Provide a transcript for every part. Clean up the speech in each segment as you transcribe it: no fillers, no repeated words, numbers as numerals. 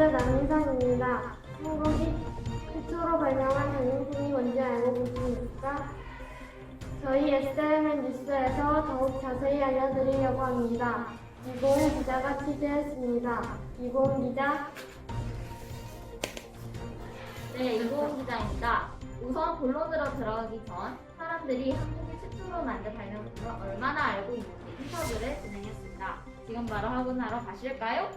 남인상입니다. 한국이 최초로 발명한 발명품이 뭔지 알고 계십니까? 저희 SMN 뉴스에서 더욱 자세히 알려드리려고 합니다. 이고은 기자가 취재했습니다. 이고은 기자. 네, 이고은 기자입니다. 우선 본론으로 들어가기 전 사람들이 한국이 최초로 만든 발명품을 얼마나 알고 있는지 인터뷰를 진행했습니다. 지금 바로 확인하러 가실까요?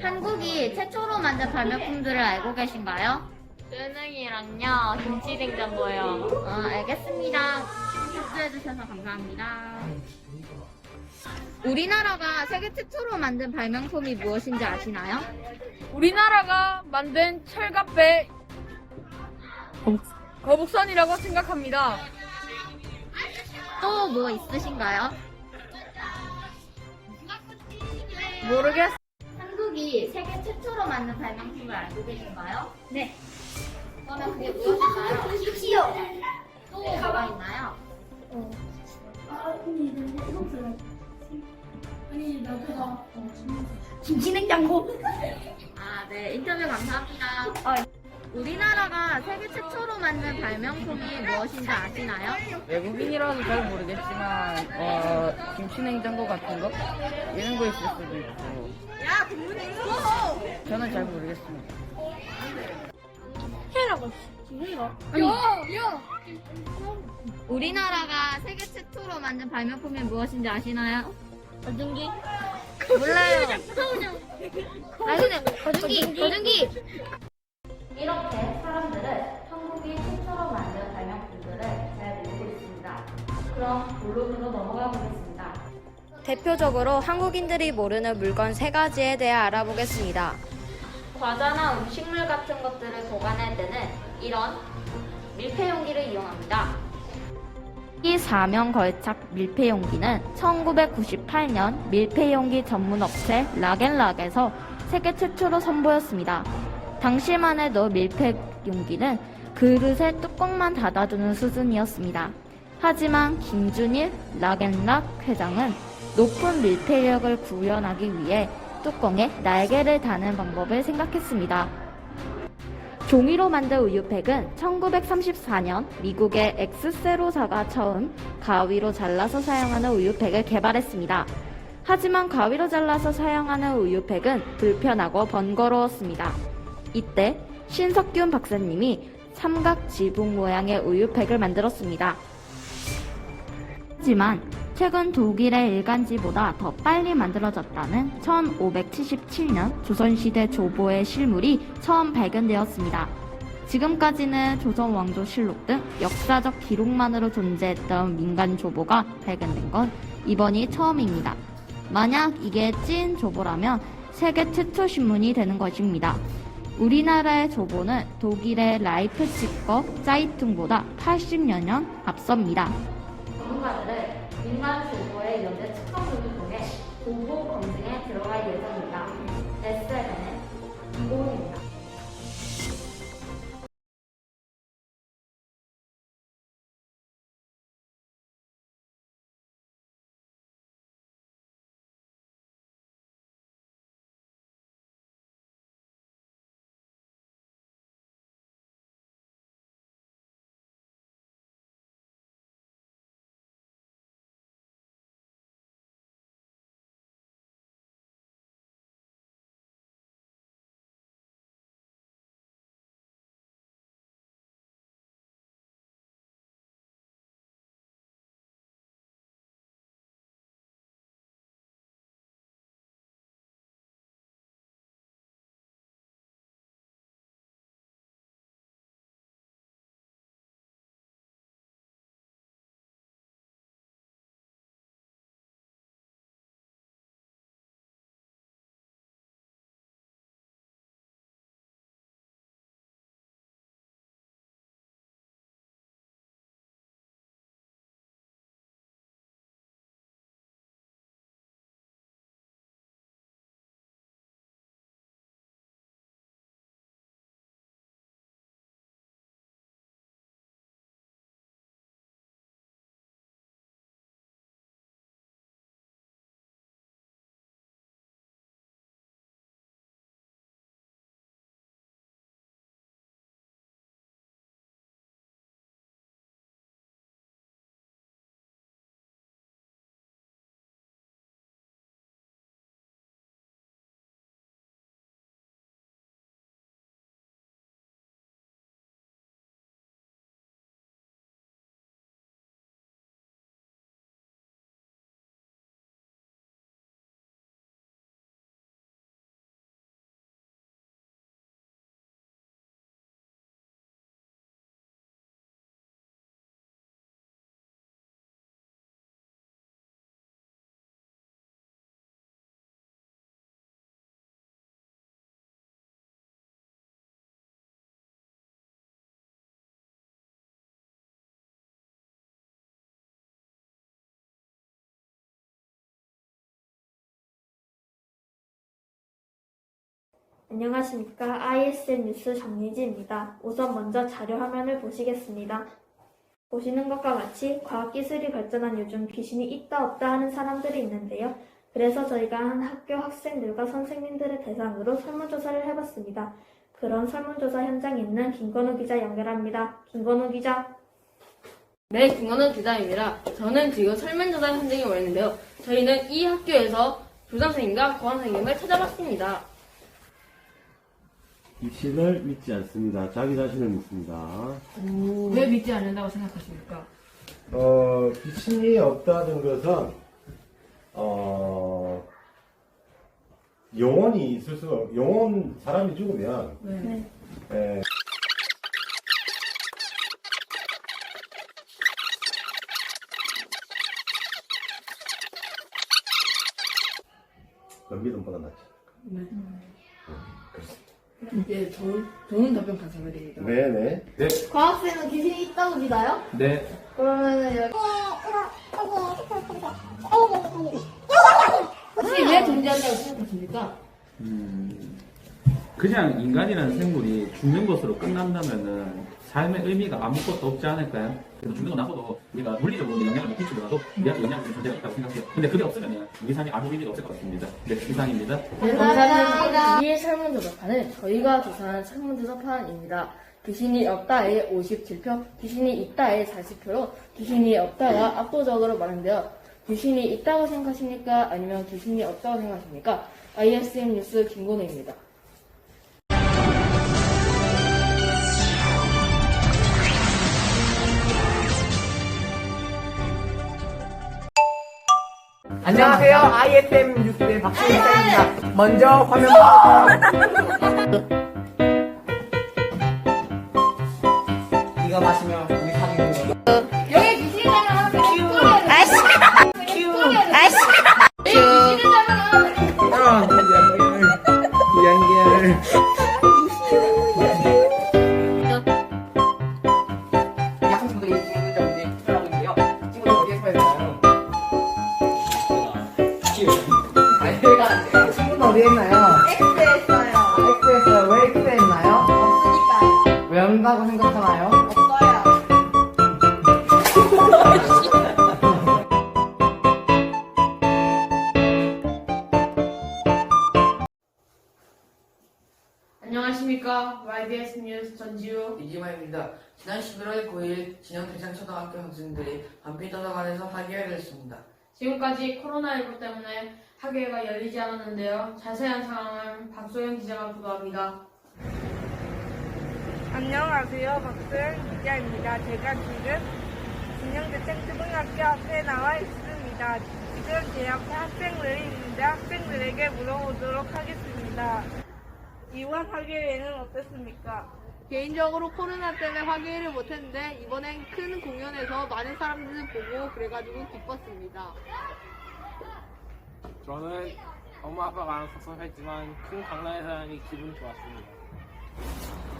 한국이 최초로 만든 발명품들을 알고 계신가요? 쯔능이랑요, 김치냉장고요. 알겠습니다. 협조해주셔서 감사합니다. 우리나라가 세계 최초로 만든 발명품이 무엇인지 아시나요? 우리나라가 만든 철갑배 거북선이라고 생각합니다. 또 뭐 있으신가요? 모르겠. 한국이 세계 최초로 만든 발명품을 알고 계신가요? 네. 그러면 그게 무엇일까요? 또 뭐가 있나요? 김치냉장고. 네. 인터뷰 감사합니다. 우리나라가 세계 최초로 만든 발명품이 무엇인지 아시나요? 외국인이라서 잘 모르겠지만 김치냉장고 같은 거 이런 거 있을 수도 있고 저는 잘 모르겠습니다. 우리나라가 세계 최초로 만든 발명품이 무엇인지 아시나요? 거중기? 몰라요. 거중기. 이렇게 사람들은 한국이 최초로 만든 발명품들을 잘 모르고 있습니다. 그럼 본론으로 넘어가 보겠습니다. 대표적으로 한국인들이 모르는 물건 3가지에 대해 알아보겠습니다. 과자나 음식물 같은 것들을 보관할 때는 이런 밀폐용기를 이용합니다. 이 사면 걸착 밀폐용기는 1998년 밀폐용기 전문업체 락앤락에서 세계 최초로 선보였습니다. 당시만 해도 밀폐용기는 그릇에 뚜껑만 닫아주는 수준이었습니다. 하지만 김준일 락앤락 회장은 높은 밀폐력을 구현하기 위해 뚜껑에 날개를 다는 방법을 생각했습니다. 종이로 만든 우유팩은 1934년 미국의 엑스세로사가 처음 가위로 잘라서 사용하는 우유팩을 개발했습니다. 하지만 가위로 잘라서 사용하는 우유팩은 불편하고 번거로웠습니다. 이때 신석균 박사님이 삼각 지붕 모양의 우유팩을 만들었습니다. 하지만 최근 독일의 일간지보다 더 빨리 만들어졌다는 1577년 조선시대 조보의 실물이 처음 발견되었습니다. 지금까지는 조선 왕조실록 등 역사적 기록만으로 존재했던 민간 조보가 발견된 건 이번이 처음입니다. 만약 이게 찐 조보라면 세계 최초 신문이 되는 것입니다. 우리나라의 조보는 독일의 라이프치거 짜이퉁보다 80여 년 앞섭니다. 전문가들은 민간 조보의 연대 측정도를 통해 조보 검증에 들어갈 예정입니다. SNN의 이고은입니다. 안녕하십니까. ISN 뉴스 정리지입니다. 우선 먼저 자료 화면을 보시겠습니다. 보시는 것과 같이 과학기술이 발전한 요즘 귀신이 있다 없다 하는 사람들이 있는데요. 그래서 저희가 한 학교 학생들과 선생님들을 대상으로 설문조사를 해봤습니다. 그런 설문조사 현장에 있는 김건우 기자 연결합니다. 김건우 기자. 네, 김건우 기자입니다. 저는 지금 설문조사 현장에 와 있는데요. 저희는 이 학교에서 교장 선생님과 보안 선생님을 찾아봤습니다. 귀신을 믿지 않습니다. 자기 자신을 믿습니다. 왜 믿지 않는다고 생각하십니까? 귀신이 없다는 것은, 영혼이 있을 수가, 사람이 죽으면, 에, 믿음보다 낫지. 예, 좋은 답변 감사드립니다. 네네. 네. 과학생은 귀신이 있다고 믿어요? 네. 그러면은 여기 혹시 왜 존재한다고 생각하십니까? 그냥 인간이라는 생물이 죽는 것으로 끝난다면은 삶의 의미가 아무것도 없지 않을까요? 그래서 죽는 건 나서도 우리가 물리적으로 영향을 미칠지 몰라도 우리한테 영향을 존재가 있다고 생각해요. 근데 그게 없으면은 우리 삶이 아무 의미가 없을 것 같습니다. 네, 이상입니다. 감사합니다. 이 설문조사판은 저희가 조사한 설문조사판입니다. 귀신이 없다에 57표, 귀신이 있다에 40표로 귀신이 없다가 압도적으로 많은데요. 귀신이 있다고 생각하십니까? 아니면 귀신이 없다고 생각하십니까? ISM 뉴스 김건우입니다. 안녕하세요. IFM 뉴스의 박수입니다. 먼저 화면 이거 마시면 우리 사귀는 거. 여기 귀신이라면 연결. 약속 친구들이 찍는 점인데 하고 있는데요. 친구들 어디에서 해야 되나요? 알가 안 돼요. 친구는 어디에 있나요? X에 있어요. X했어요. 왜 X에 있나요? 없으니까요. 왜 온다고 생각하나요? 없어요. 안녕하십니까. YBS 뉴스 전지우. 이지마입니다. 지난 11월 9일 진영 대창초등학교 학생들이 반피도서관에서 학예를 했습니다. 지금까지 코로나19 때문에 학예가 열리지 않았는데요. 자세한 상황을 박소영 기자가 보도합니다. 안녕하세요. 박소영 기자입니다. 제가 지금 진영대창초등학교 앞에 나와 있습니다. 지금 제 앞에 학생들이 있는데 학생들에게 물어보도록 하겠습니다. 이번 학예회는 어땠습니까? 개인적으로 코로나 때문에 학예회를 못했는데 이번엔 큰 공연에서 많은 사람들을 보고 그래가지고 기뻤습니다. 저는 엄마 아빠가 안 섭섭했지만 큰 강남에서 하니 기분 좋았습니다.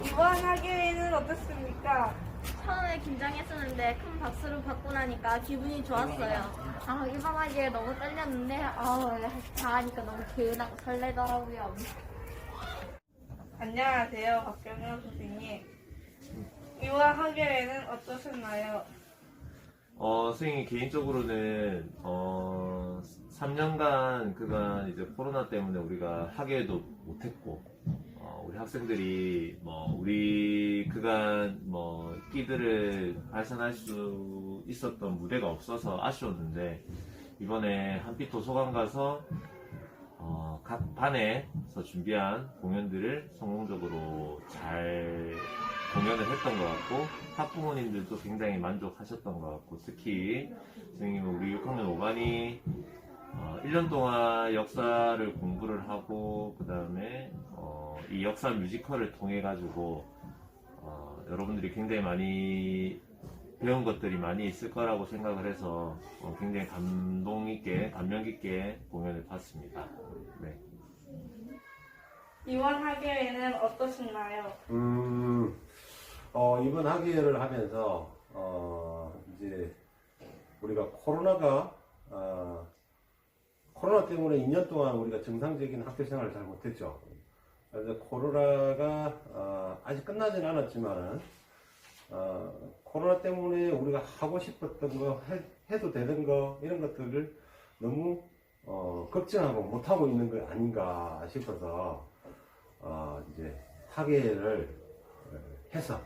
이번 학예회는 어땠습니까? 처음에 긴장했었는데 큰 박수를 받고 나니까 기분이 좋았어요. 이번 학기에 너무 떨렸는데 다 하니까 너무 개운하고 설레더라고요. 안녕하세요. 박경현 선생님. 이번 학예회는 어떠셨나요? 선생님이 개인적으로는, 3년간 그간 이제 코로나 때문에 우리가 학예도 못했고, 우리 학생들이 우리 그간 끼들을 발산할 수 있었던 무대가 없어서 아쉬웠는데, 이번에 한빛 도서관 가서 각 반에서 준비한 공연들을 성공적으로 잘 공연을 했던 것 같고, 학부모님들도 굉장히 만족하셨던 것 같고, 특히 선생님은 우리 6학년 5반이 1년 동안 역사를 공부를 하고, 그 다음에 이 역사 뮤지컬을 통해 가지고 여러분들이 굉장히 많이 배운 것들이 많이 있을 거라고 생각을 해서 굉장히 감명 깊게 공연을 봤습니다. 네. 이번 학예회는 어떠셨나요? 이번 학예를 하면서 이제 우리가 코로나 때문에 2년 동안 우리가 정상적인 학교 생활을 잘 못했죠. 그래서 코로나가 아직 끝나진 않았지만 코로나 때문에 우리가 하고 싶었던 거 해도 되는 거 이런 것들을 너무 걱정하고 못하고 있는 거 아닌가 싶어서 이제 학예를 해서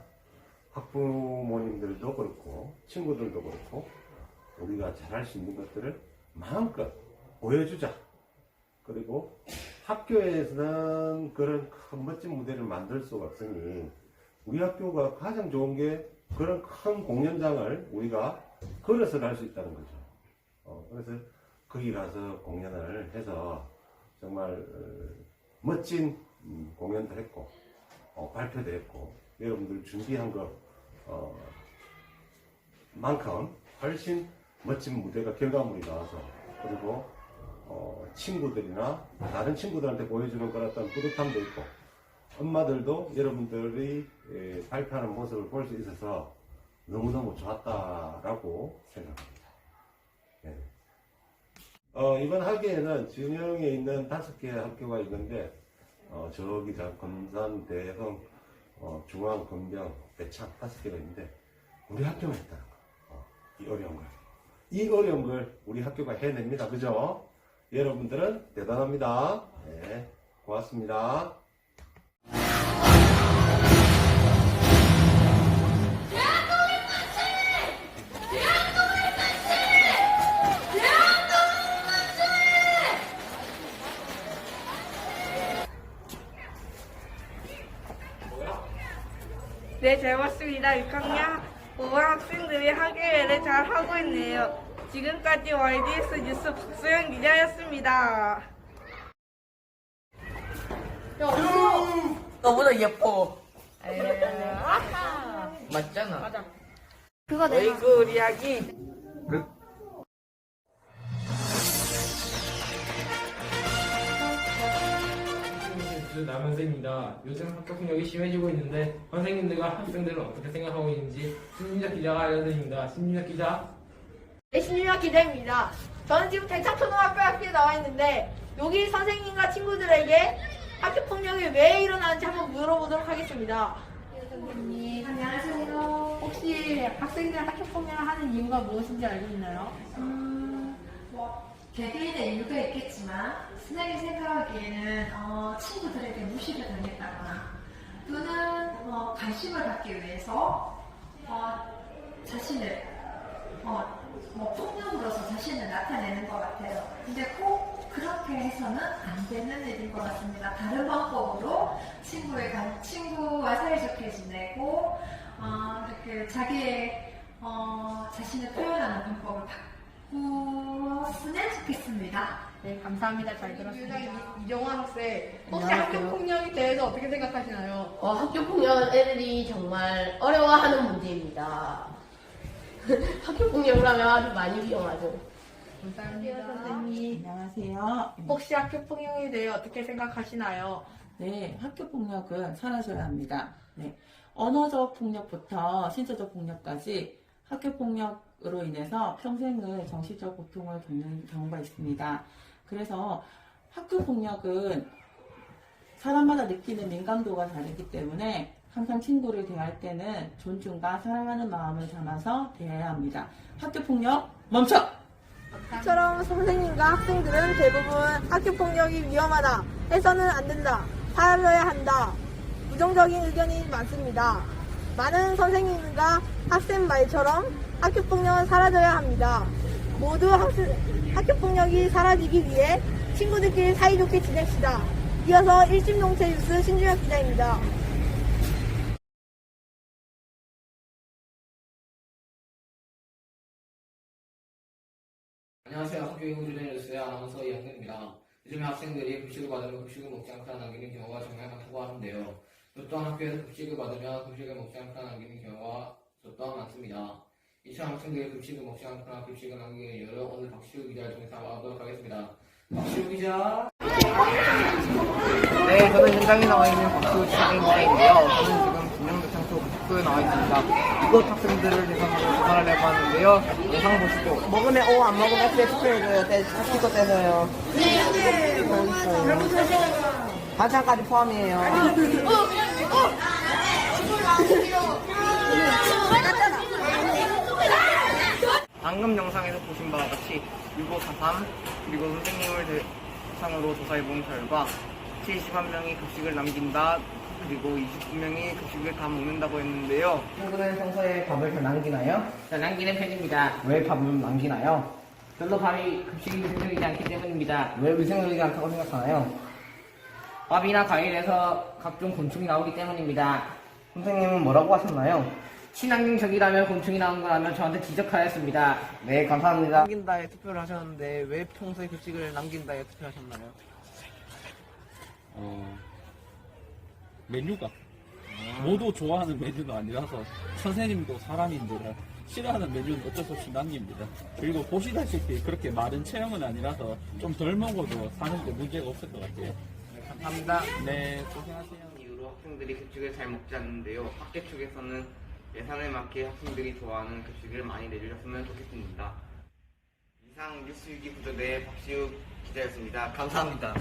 학부모님들도 그렇고 친구들도 그렇고 우리가 잘할 수 있는 것들을 마음껏 보여주자. 그리고 학교에서는 그런 큰 멋진 무대를 만들 수가 없으니 우리 학교가 가장 좋은 게 그런 큰 공연장을 우리가 걸어서 갈 수 있다는 거죠. 그래서 거기 가서 공연을 해서 정말 멋진 공연도 했고 발표도 했고 여러분들 준비한 것 만큼 훨씬 멋진 무대가 결과물이 나와서 그리고 친구들이나 다른 친구들한테 보여주는 그런 어떤 뿌듯함도 있고 엄마들도 여러분들이 발표하는 모습을 볼 수 있어서 너무너무 좋았다라고 생각합니다. 네. 이번 학기에는 진영에 있는 5개 학교가 있는데 저기 금산, 대흥, 중앙, 건병, 대창 5개가 있는데 우리 학교만 했다는 거. 이 어려운 걸. 이 어려운 걸 우리 학교가 해냅니다. 그죠? 여러분들은 대단합니다. 네, 고맙습니다. 네, 잘 봤습니다. 6학년 5반 학생들이 학예회를 잘 하고 있네요. 지금까지 YDS 뉴스 박소영 기자였습니다. 너보다 예뻐. 맞잖아. 맞아. 그거 내가 어이구 우리 아기. 남은세입니다. 요즘 학교 폭력이 심해지고 있는데 선생님들과 학생들은 어떻게 생각하고 있는지 신민혁 기자가 알려드립니다. 신민혁 기자. 네, 신유혁 기자입니다. 저는 지금 대창초등학교 학교에 나와 있는데 여기 선생님과 친구들에게 학교 폭력이 왜 일어나는지 한번 물어보도록 하겠습니다. 선생님, 안녕하세요. 혹시 학생들 학교 폭력을 하는 이유가 무엇인지 알고 있나요? 개개인의 이유가 있겠지만 선생님이 생각하기에는 친구들에게 무시를 당했다거나 또는 관심을 받기 위해서 자신을 폭력으로서 자신을 나타내는 것 같아요. 근데 꼭 그렇게 해서는 안 되는 일인 것 같습니다. 다른 방법으로 친구와 사이좋게 지내고 이렇게 자기의 자신을 표현하는 방법을 바꾸었으면 좋겠습니다. 네, 감사합니다. 잘 들었습니다. 이정환 학생, 혹시 학교 폭력에 대해서 어떻게 생각하시나요? 학교 폭력은 애들이 정말 어려워하는 문제입니다. 학교 폭력을 하면 아주 많이 위험하죠. 감사합니다. 선생님. 안녕하세요. 혹시 학교 폭력에 대해 어떻게 생각하시나요? 네, 학교 폭력은 사라져야 합니다. 네, 언어적 폭력부터 신체적 폭력까지 학교 폭력으로 인해서 평생을 정신적 고통을 겪는 경우가 있습니다. 그래서 학교 폭력은 사람마다 느끼는 민감도가 다르기 때문에 항상 친구를 대할 때는 존중과 사랑하는 마음을 담아서 대해야 합니다. 학교 폭력 멈춰! 처럼 선생님과 학생들은 대부분 학교 폭력이 위험하다, 해서는 안 된다, 사라져야 한다, 부정적인 의견이 많습니다. 많은 선생님과 학생 말처럼 학교 폭력은 사라져야 합니다. 모두 학교 폭력이 사라지기 위해 친구들끼리 사이좋게 지냅시다. 이어서 일심동체 뉴스 신준혁 기자입니다. 안녕하세요. 학교인구조대 뉴스의 아나운서 이영근입니다. 요즘에 학생들이 급식을 받으면 급식을 먹지 않거나 남기는 경우가 정말 많다고 하는데요. 또 또한 학교에서 급식을 받으면 급식을 먹지 않거나 남기는 경우가 또 또한 많습니다. 이처럼 학생들이 급식을 먹지 않거나 급식을 남기는 이유를 오늘 박시우 기자를 통해서 알아보도록 하겠습니다. 박시우 기자. 네, 저는 현장에 나와 있는 박수 기자인데요. 저는 지금 중앙대창초 학교에 나와 있습니다. 이곳 학생들을 대상으로 조사를 해봤는데요. 영상 보시고 먹으면 O, 안 먹으면 X 해줘요. 시거 떼서요. 네. 반찬까지 포함이에요. 방금 영상에서 보신 바와 같이 6543 그리고 선생님을 대상으로 조사해본 결과 71명이 급식을 남긴다 그리고 29명이 급식을 다 먹는다고 했는데요. 친구들은 평소에 밥을 잘 남기나요? 잘 남기는 편입니다. 왜 밥을 남기나요? 별로 밥이 급식이 위생적이지 않기 때문입니다. 왜 위생적이지 않다고 생각하나요? 밥이나 과일에서 각종 곤충이 나오기 때문입니다. 선생님은 뭐라고 하셨나요? 친환경적이라면 곤충이 나온 거라면 저한테 지적하였습니다. 네, 감사합니다. 남긴다에 투표를 하셨는데 왜 평소에 급식을 남긴다에 투표하셨나요? 메뉴가 모두 좋아하는 메뉴가 아니라서 선생님도 사람인데 싫어하는 메뉴는 어쩔 수 없이 남깁니다. 그리고 보시다시피 그렇게 마른 체형은 아니라서 좀 덜 먹어도 사는데 문제가 없을 것 같아요. 네, 감사합니다. 네, 고생하세요. 이후로 학생들이 급식을 잘 먹지 않는데요. 학교 측에서는 예산에 맞게 학생들이 좋아하는 급식을 많이 내주셨으면 좋겠습니다. 이상 뉴스위기 구조대 박시욱 기자였습니다. 감사합니다.